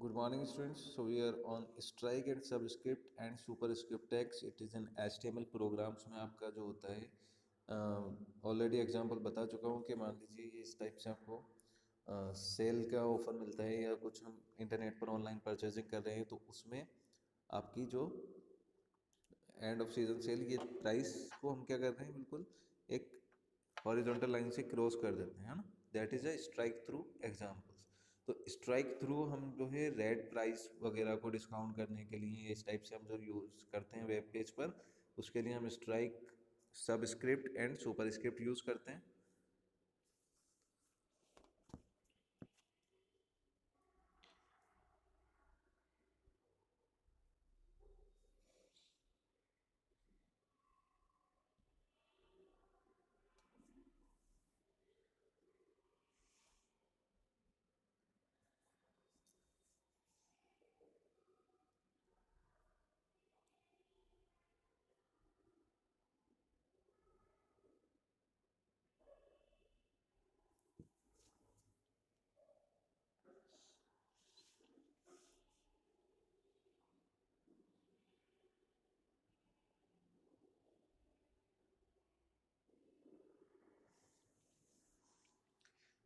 Good morning, students. So we are on strike and subscript and superscript text. It is an HTML programs में आपका जो होता है already example बता चुका हूँ कि मान लीजिए ये इस टाइप से आपको सेल का ऑफर मिलता है या कुछ हम इंटरनेट पर ऑनलाइन परचेजिंग कर रहे हैं तो उसमें आपकी जो एंड ऑफ सीजन सेल ये प्राइस को हम क्या कर रहे हैं बिल्कुल एक हॉरिजॉन्टल लाइन से क्रॉस कर देते हैं, है ना। That is a strike through examples. तो स्ट्राइक थ्रू हम जो है रेड प्राइस वगैरह को डिस्काउंट करने के लिए इस टाइप से हम जो यूज़ करते हैं वेब पेज पर, उसके लिए हम strike subscript and superscript use करते हैं।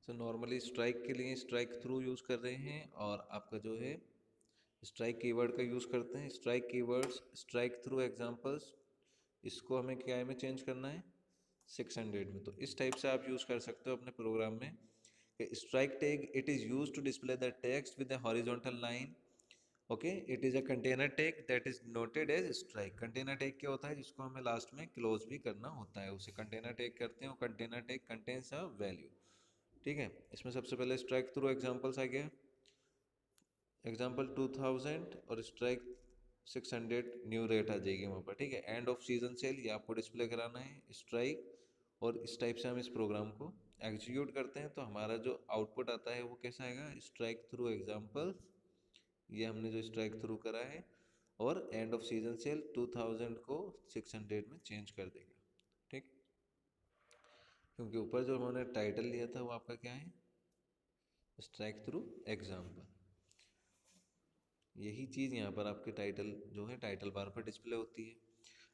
सो नॉर्मली स्ट्राइक के लिए स्ट्राइक थ्रू यूज़ कर रहे हैं और आपका जो है स्ट्राइक कीवर्ड का यूज़ करते हैं। Strike keywords strike through examples, इसको हमें क्या में चेंज करना है 600 में। तो इस टाइप से आप यूज़ कर सकते हो अपने प्रोग्राम में कि strike tag it is use to display the text with the horizontal line. Okay, it is a container tag that is noted as strike. Container tag क्या होता है जिसको हमें लास्ट में क्लोज भी करना होता है, उसे कंटेनर टैग करते हैं और container tag contains a value. ठीक है, इसमें सबसे पहले स्ट्राइक थ्रू एग्जांपल्स आ गया, एग्जाम्पल 2000 और स्ट्राइक 600 न्यू रेट आ जाएगी वहाँ पर। ठीक है, एंड ऑफ सीजन सेल ये आपको डिस्प्ले कराना है स्ट्राइक, और इस टाइप से हम इस प्रोग्राम को एग्जीक्यूट करते हैं तो हमारा जो आउटपुट आता है वो कैसा आएगा, स्ट्राइक थ्रू एग्जाम्पल। ये हमने जो स्ट्राइक थ्रू करा है और एंड ऑफ सीजन सेल 2000 को 600 में चेंज कर देगा। ठीक, क्योंकि ऊपर जो उन्होंने टाइटल लिया था वो आपका क्या है, स्ट्राइक थ्रू एग्जाम्पल। यही चीज़ यहाँ पर आपके टाइटल जो है टाइटल बार पर डिस्प्ले होती है।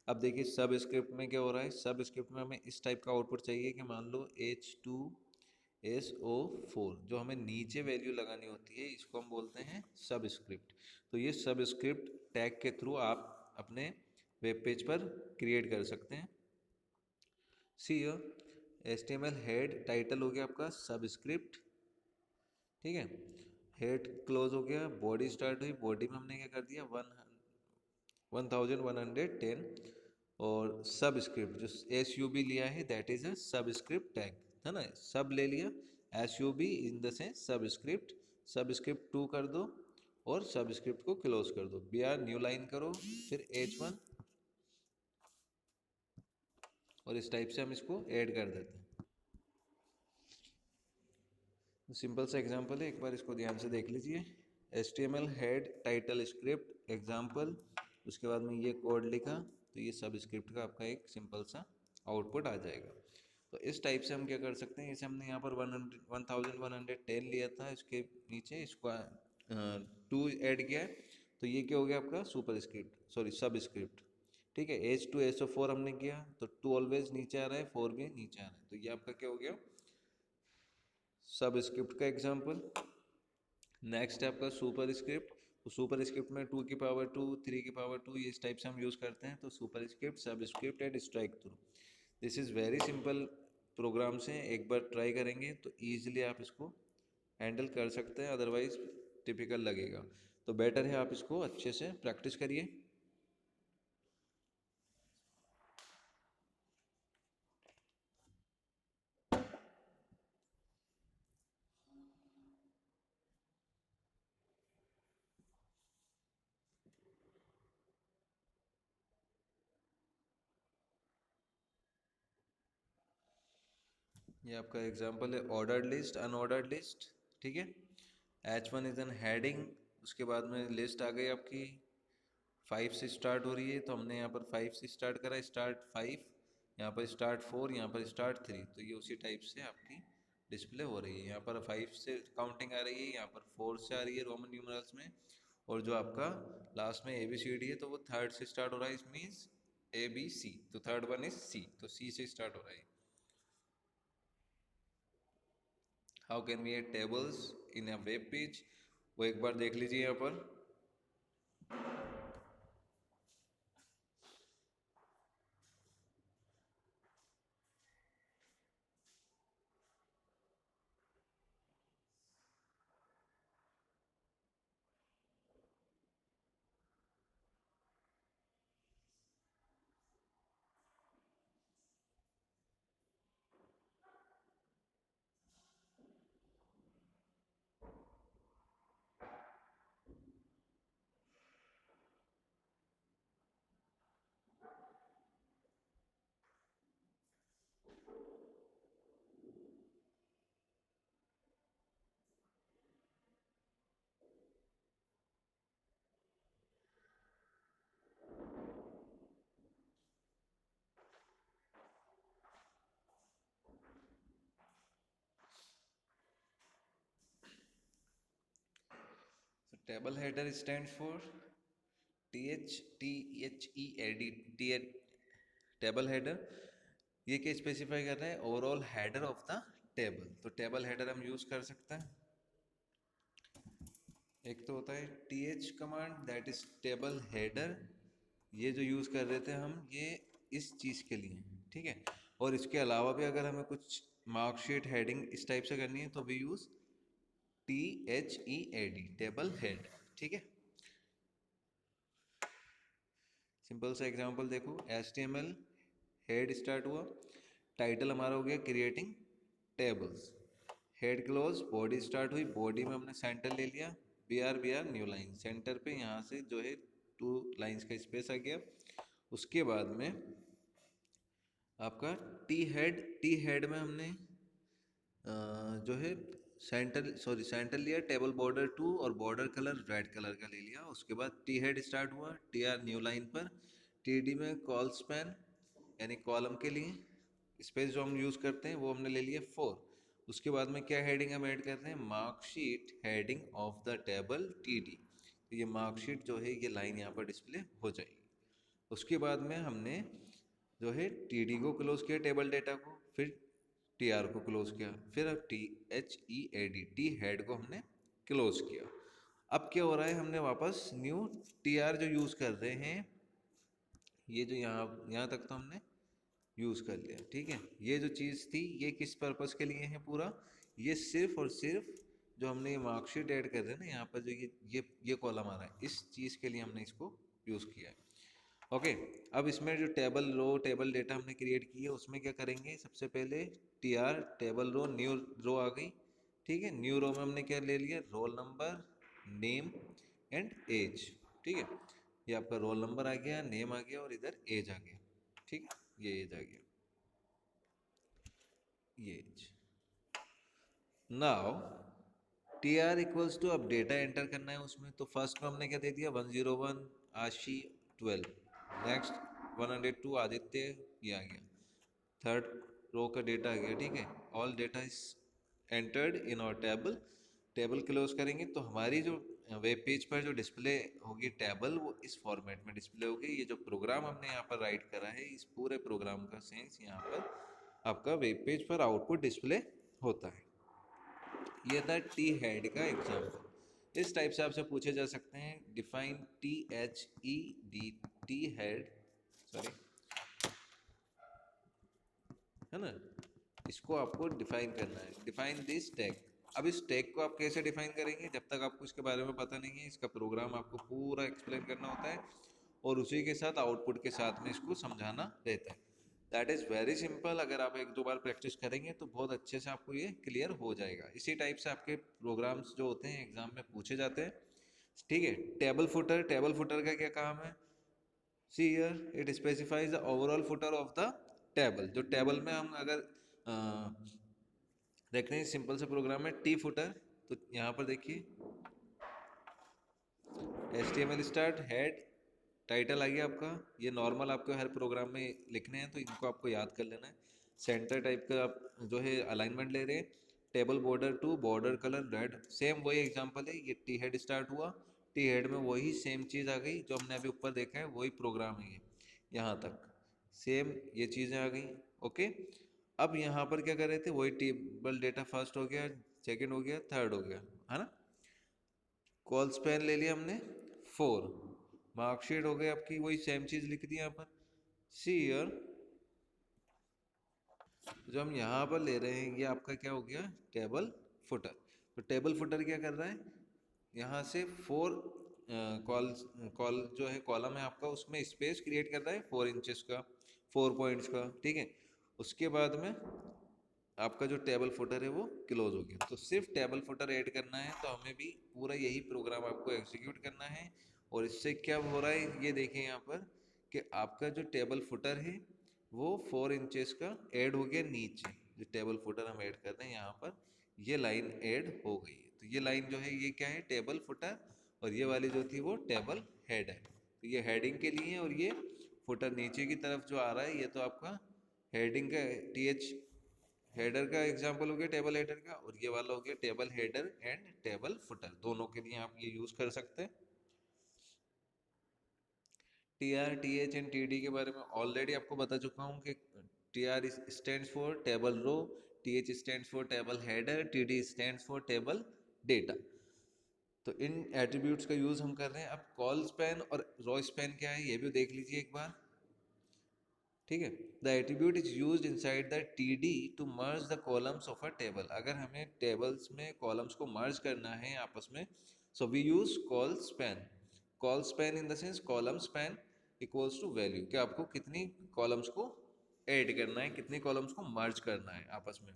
अब देखिए सब स्क्रिप्ट में क्या हो रहा है, सब स्क्रिप्ट में हमें इस टाइप का आउटपुट चाहिए कि मान लो H2SO4 जो हमें नीचे वैल्यू लगानी होती है, इसको हम बोलते हैं सब स्क्रिप्ट। तो ये सब स्क्रिप्ट टैग के थ्रू आप अपने वेब पेज पर क्रिएट कर सकते हैं। सी HTML हेड टाइटल हो गया आपका सब स्क्रिप्ट। ठीक है, हेड क्लोज हो गया, बॉडी स्टार्ट हुई, बॉडी में हमने क्या कर दिया 1110 और सब स्क्रिप्ट जो SUB लिया है दैट इज अ सब स्क्रिप्ट टैग, है ना। सब ले लिया, SUB इन द सेंस सब स्क्रिप्ट, सब स्क्रिप्ट 2 कर दो और सब स्क्रिप्ट को क्लोज कर दो, BR न्यू लाइन करो, फिर H1 और इस टाइप से हम इसको ऐड कर देते हैं। सिंपल सा एग्जांपल है, एक बार इसको ध्यान से देख लीजिए। HTML head title script example, उसके बाद में ये कोड लिखा तो ये सब स्क्रिप्ट का आपका एक सिंपल सा आउटपुट आ जाएगा। तो इस टाइप से हम क्या कर सकते हैं, जैसे हमने यहाँ पर 1110 लिया था, इसके नीचे इसको 2 ऐड किया है तो ये क्या हो गया आपका सुपर स्क्रिप्ट, सॉरी सब स्क्रिप्ट। ठीक है, H2SO4 हमने किया तो 2 ऑलवेज नीचे आ रहा है, 4 भी नीचे आ रहा है, तो ये आपका क्या हो गया सब स्क्रिप्ट का एग्जाम्पल। नेक्स्ट है आपका सुपर स्क्रिप्ट, तो सुपर स्क्रिप्ट में 2 की पावर 2, 3 की पावर 2, ये इस टाइप से हम यूज़ करते हैं। तो superscript, subscript and strikethrough, this is very simple programs हैं। एक बार ट्राई करेंगे तो ईजिली आप इसको हैंडल कर सकते हैं, अदरवाइज टिपिकल लगेगा। तो बेटर है आप इसको अच्छे से प्रैक्टिस करिए। ये आपका एग्जाम्पल है ऑर्डर्ड लिस्ट अनऑर्डर्ड लिस्ट। ठीक है, H1 इज एन हेडिंग, उसके बाद में लिस्ट आ गई आपकी 5 से स्टार्ट हो रही है, तो हमने यहाँ पर 5 से स्टार्ट करा, स्टार्ट 5, यहाँ पर स्टार्ट 4, यहाँ पर स्टार्ट 3, तो ये उसी टाइप से आपकी डिस्प्ले हो रही है। यहाँ पर 5 से काउंटिंग आ रही है, यहाँ पर 4 से आ रही है रोमन न्यूमरल्स में, और जो आपका लास्ट में ABCD है तो वो थर्ड से स्टार्ट हो रहा है, इट मीन्स ABC, तो थर्ड वन इज C, तो C से स्टार्ट हो रहा है। How can we add tables in a web page, वो एक बार देख लीजिए यहाँ पर। So table header stands for THEAD, table header. ये क्या स्पेसिफाई कर रहे हैं, overall header of the table. तो टेबल हेडर हम यूज कर सकते हैं। एक तो होता है TH command, that is table header, ये जो यूज कर रहे थे हम ये इस चीज के लिए, ठीक है। और इसके अलावा भी अगर हमें कुछ मार्कशीट हेडिंग इस टाइप से करनी है तो भी यूज THEAD, टेबल हेड, ठीक है। सिंपल सा एग्जांपल देखो, HTML हेड स्टार्ट हुआ, टाइटल हमारा हो गया creating tables, head close, body start हुई, बॉडी में हमने सेंटर ले लिया, BR न्यू लाइन, सेंटर पे यहाँ से जो है 2 लाइंस का स्पेस आ गया। उसके बाद में आपका टी हेड में हमने जो है सेंटर लिया, टेबल बॉर्डर 2 और बॉर्डर कलर रेड कलर का ले लिया। उसके बाद टी हेड स्टार्ट हुआ, TR न्यू लाइन पर, TD में कॉल स्पैन यानी कॉलम के लिए स्पेस जो हम यूज़ करते हैं वो हमने ले लिया 4। उसके बाद में क्या हेडिंग हम ऐड कर रहे हैं, marksheet heading of the table TD, तो ये मार्कशीट जो है ये लाइन यहाँ पर डिस्प्ले हो जाएगी। उसके बाद में हमने जो है TD को क्लोज किया, टेबल डेटा को, फिर TR को क्लोज किया, फिर अब THEAD टी हेड को हमने क्लोज किया। अब क्या हो रहा है, हमने वापस न्यू TR जो यूज़ कर रहे हैं, ये जो यहाँ यहाँ तक तो हमने यूज़ कर लिया, ठीक है। ये जो चीज़ थी ये किस पर्पस के लिए है पूरा, ये सिर्फ और सिर्फ जो हमने ये मार्कशीट ऐड कर रहे हैं ना यहाँ पर, जो ये कॉलम आ रहा है, इस चीज़ के लिए हमने इसको यूज़ किया है। ओके, अब इसमें जो टेबल रो टेबल डेटा हमने क्रिएट की है उसमें क्या करेंगे, सबसे पहले TR table row, new row आ गई, ठीक है। न्यू रो में हमने क्या ले लिया, roll number, name and age, ठीक है। ये आपका रोल नंबर आ गया, नेम आ गया और इधर एज आ गया, ठीक है। ये एज आ गया, ये age. Now TR equals to, अब डेटा एंटर करना है उसमें, तो फर्स्ट में हमने क्या दे दिया 101 आशी 12, नेक्स्ट 102 आदित्य, ये आ गया, थर्ड रो का डेटा आ गया, ठीक है। All data is entered in और टेबल, टेबल क्लोज करेंगे तो हमारी जो वेब पेज पर जो डिस्प्ले होगी टेबल, वो इस फॉर्मेट में डिस्प्ले होगी। ये जो प्रोग्राम हमने यहाँ पर राइट करा है, इस पूरे प्रोग्राम का सेंस यहाँ पर आपका वेब पेज पर आउटपुट डिस्प्ले होता है। ये था टी हेड का एग्जाम्पल। इस टाइप से आपसे पूछे जा सकते हैं, define THED T head, sorry, है ना, इसको आपको डिफाइन करना है, डिफाइन दिस टैग। अब इस टैग को आप कैसे डिफाइन करेंगे, जब तक आपको इसके बारे में पता नहीं है, इसका प्रोग्राम आपको पूरा एक्सप्लेन करना होता है और उसी के साथ आउटपुट के साथ में इसको समझाना रहता है। दैट इज़ वेरी सिंपल, अगर आप एक दो बार प्रैक्टिस करेंगे तो बहुत अच्छे से आपको ये क्लियर हो जाएगा। इसी टाइप से आपके प्रोग्राम्स जो होते हैं एग्जाम में पूछे जाते हैं, ठीक है। टेबल फुटर का क्या काम है, see here it specifies the overall footer of the table. जो टेबल में हम अगर देख रहे हैं सिंपल से प्रोग्राम है टी फुटर, तो यहाँ पर देखिए HTML स्टार्ट, हेड, टाइटल आ गया आपका। ये नॉर्मल आपको हर प्रोग्राम में लिखने हैं तो इनको आपको याद कर लेना है। सेंटर टाइप का आप जो है अलाइनमेंट ले रहे हैं, table border to border colour red, same वही एग्जांपल है। ये टी हेड स्टार्ट हुआ, टी हेड में वही सेम चीज़ आ गई जो हमने अभी ऊपर देखा है, वही प्रोग्राम है ये, यहाँ तक सेम ये चीज़ें आ गई। ओके, अब यहाँ पर क्या कर रहे थे, वही टेबल डेटा फर्स्ट हो गया, सेकंड हो गया, थर्ड हो गया, है ना। कॉल स्पैन ले लिया हमने 4, मार्कशीट हो गई आपकी, वही सेम चीज़ लिख दी यहाँ पर। सी ईयर जो हम यहाँ पर ले रहे हैं ये आपका क्या हो गया, टेबल फुटर। तो टेबल फुटर क्या कर रहा है, यहाँ से 4 कॉल कॉल जो है कॉलम है आपका, उसमें स्पेस क्रिएट कर रहा है 4 इंचेस का, 4 पॉइंट्स का, ठीक है। उसके बाद में आपका जो टेबल फुटर है वो क्लोज हो गया। तो सिर्फ टेबल फुटर ऐड करना है, तो हमें भी पूरा यही प्रोग्राम आपको एग्जीक्यूट करना है। और इससे क्या हो रहा है ये देखें यहाँ पर, कि आपका जो टेबल फुटर है वो 4 इंचेस का ऐड हो गया नीचे। जो टेबल फुटर हम ऐड कर रहे हैं यहाँ पर, ये लाइन ऐड हो गई है। तो ये लाइन जो है ये क्या है, टेबल फुटर, और ये वाली जो थी वो टेबल हेड है। तो ये हेडिंग के लिए, और ये फुटर नीचे की तरफ जो आ रहा है ये तो आपका हेडिंग का टी एच हेडर का एग्जाम्पल हो गया, टेबल हेडर का, और ये वाला हो गया table header and table footer, दोनों के लिए आप ये यूज कर सकते हैं। T R T H and T D के बारे में ऑलरेडी आपको बता चुका हूँ कि T R stand for table row, T H stand for table header, T D stand for table data. तो इन एट्रीब्यूट्स का यूज हम कर रहे हैं। अब कॉल स्पैन और रो स्पैन क्या है ये भी देख लीजिए एक बार, ठीक है। The attribute is use inside the T D to merge the columns of a table. अगर हमें टेबल्स में कॉलम्स को मर्ज करना है आपस में, so we use colspan. Colspan in the sense column span equals to value, कि आपको कितनी कॉलम्स को ऐड करना है, कितनी कॉलम्स को मर्ज करना है आपस में।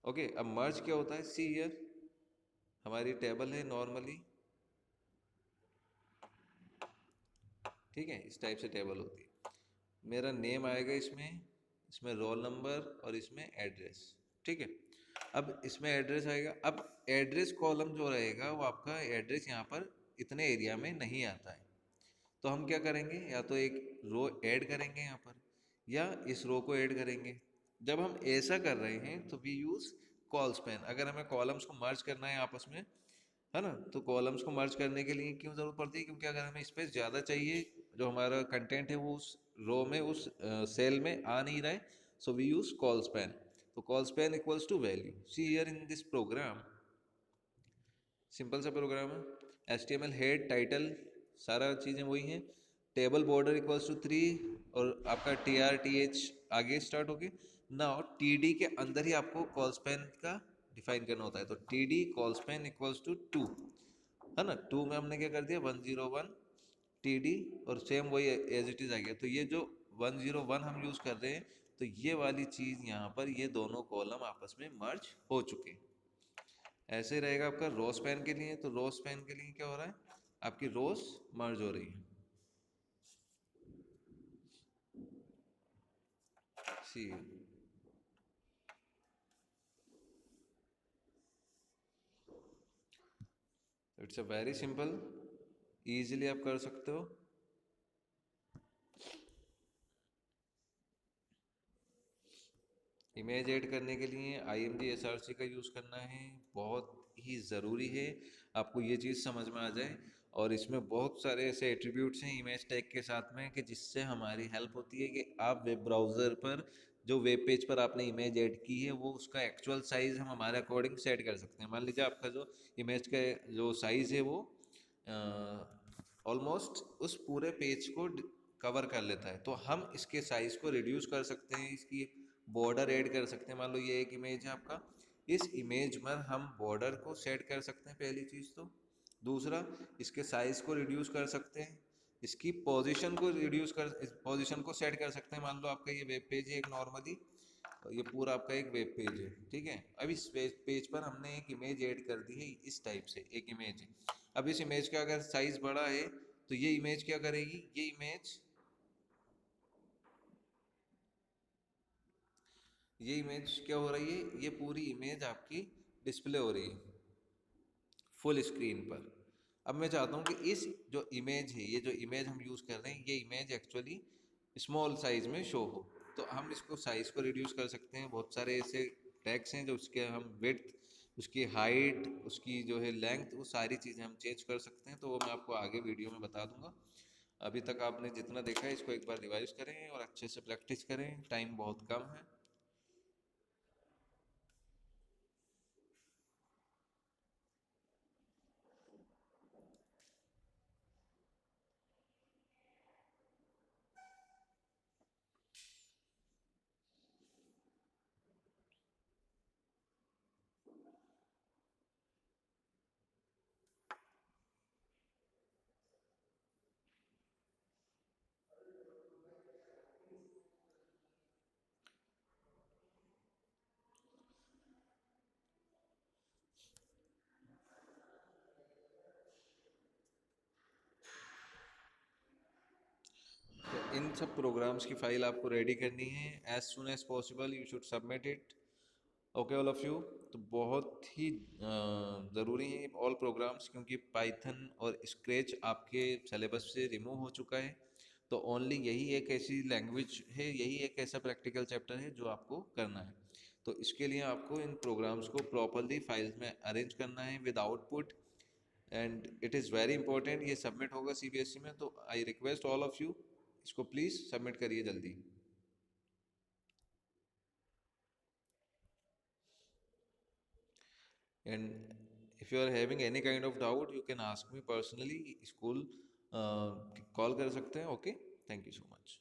ओके, अब मर्ज क्या होता है, सी हियर हमारी टेबल है नॉर्मली, ठीक है, इस टाइप से टेबल होती है। मेरा नेम आएगा इसमें, इसमें रोल नंबर और इसमें एड्रेस, ठीक है। अब इसमें एड्रेस आएगा। अब एड्रेस कॉलम जो रहेगा वो आपका एड्रेस यहाँ पर इतने एरिया में नहीं आता है, तो हम क्या करेंगे, या तो एक रो ऐड करेंगे यहाँ पर, या इस रो को ऐड करेंगे। जब हम ऐसा कर रहे हैं तो वी यूज़ कॉल स्पैन। अगर हमें कॉलम्स को मर्ज करना है आपस में, है ना, तो कॉलम्स को मर्ज करने के लिए क्यों ज़रूरत पड़ती है, क्योंकि अगर हमें स्पेस ज़्यादा चाहिए, जो हमारा कंटेंट है वो उस रो में, उस सेल में आ नहीं रहा है, so we use colspan. तो colspan equals to value. See here in this program, simple सा प्रोग्राम है, HTML हेड टाइटल सारा चीज़ें वही हैं। टेबल बॉर्डर इक्वल्स टू 3, और आपका TRTH आगे स्टार्ट होगी। नाउ TD के अंदर ही आपको कॉल स्पैन का डिफाइन करना होता है। तो TD colspan equals to 2, है ना। 2 में हमने क्या कर दिया 101 TD, और सेम वही एज इट इज़ आ गया। तो ये जो 101 हम यूज़ कर रहे हैं, तो ये वाली चीज़ यहाँ पर ये दोनों कॉलम आपस में मर्ज हो चुके हैं। ऐसे रहेगा आपका रो स्पैन के लिए। तो रो स्पैन के लिए क्या हो रहा है, आपकी रोज मर्ज हो रही है। See, it's a very simple, easily आप कर सकते हो। इमेज ऐड करने के लिए IMG SRC का यूज़ करना है, बहुत ही ज़रूरी है आपको ये चीज़ समझ में आ जाए। और इसमें बहुत सारे ऐसे एट्रीब्यूट्स हैं इमेज टैग के साथ में, कि जिससे हमारी हेल्प होती है कि आप वेब ब्राउज़र पर जो वेब पेज पर आपने इमेज ऐड की है वो उसका एक्चुअल साइज़ हम हमारे अकॉर्डिंग सेट कर सकते हैं। मान लीजिए आपका जो इमेज का जो साइज़ है वो ऑलमोस्ट उस पूरे पेज को कवर कर लेता है, तो हम इसके साइज़ को रिड्यूस कर सकते हैं, इसकी बॉर्डर ऐड कर सकते हैं। मान लो ये एक इमेज है आपका, इस इमेज पर हम बॉर्डर को सेट कर सकते हैं, पहली चीज़ तो। दूसरा, इसके साइज़ को रिड्यूस कर सकते हैं, इसकी पोजीशन को रिड्यूस कर, पोजीशन को सेट कर सकते हैं। मान लो आपका ये वेब पेज है एक नॉर्मली, ये पूरा आपका एक वेब पेज है, ठीक है। अब इस पेज पर हमने एक इमेज ऐड कर दी है, इस टाइप से एक इमेज है। अब इस इमेज का अगर साइज बड़ा है तो ये इमेज क्या करेगी, ये इमेज क्या हो रही है, ये पूरी इमेज आपकी डिस्प्ले हो रही है फुल स्क्रीन पर। अब मैं चाहता हूँ कि इस जो इमेज है, ये जो इमेज हम यूज़ कर रहे हैं, ये इमेज एक्चुअली स्मॉल साइज में शो हो। तो हम इसको साइज को रिड्यूस कर सकते हैं, बहुत सारे ऐसे टैग्स हैं, जो उसके हम विड्थ, उसकी हाइट, उसकी जो है लेंथ, वो सारी चीज़ें हम चेंज कर सकते हैं। तो वो मैं आपको आगे वीडियो में बता दूंगा। अभी तक आपने जितना देखा है इसको एक बार रिवाइज करें और अच्छे से प्रैक्टिस करें, टाइम बहुत कम है। तो इन सब प्रोग्राम्स की फाइल आपको रेडी करनी है as soon as possible, you should submit it. Okay all of you. तो बहुत ही ज़रूरी है ऑल प्रोग्राम्स, क्योंकि पाइथन और स्क्रैच आपके सिलेबस से रिमूव हो चुका है। तो ओनली यही एक ऐसी लैंग्वेज है, यही एक ऐसा प्रैक्टिकल चैप्टर है जो आपको करना है। तो इसके लिए आपको इन प्रोग्राम्स को प्रॉपरली फाइल्स में अरेंज करना है with output, and it is very important. ये सबमिट होगा सीबीएसई में, तो I request all of you, इसको प्लीज़ सबमिट करिए जल्दी। And if you are having any kind of doubt, you can ask me personally, school call कर सकते हैं। Okay, thank you so much.